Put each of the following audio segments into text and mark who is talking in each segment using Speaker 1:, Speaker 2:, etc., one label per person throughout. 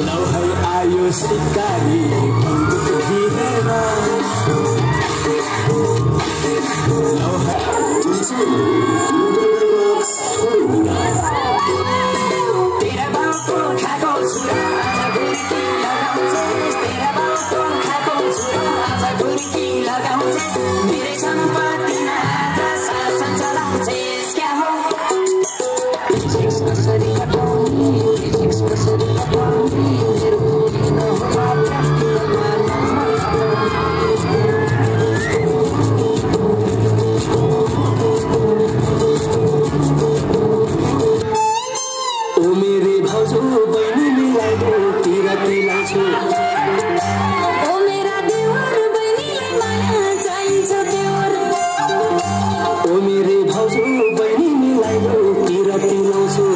Speaker 1: लौ है आयो सिकारी बन्दुक धिरेर लौ है तेरा बाउको खाएको छु आज गुर्की लगाउँछेस् तेरा बाउको खाएको छु आज गुर्की लगाउँछेस् मेरै सम्पत्तिमा आज शासन चलाउँछेस् क्या हो कसरी हटाउने कसरी हटाउने मेरो किन होला ओ मेरे भाउजू बहिनी मिलाइदेऊ तिरती लाउँछु
Speaker 2: ओ मेरा देवर बहिनीलाई माया चाहिन्छ देवर
Speaker 1: ओ मेरे भाउजू बहिनी मिलाइदेऊ तिरती लाउँछु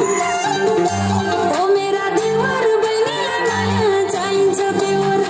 Speaker 2: ओ मेरा देवर बहिनीलाई माया चाहिन्छ देवर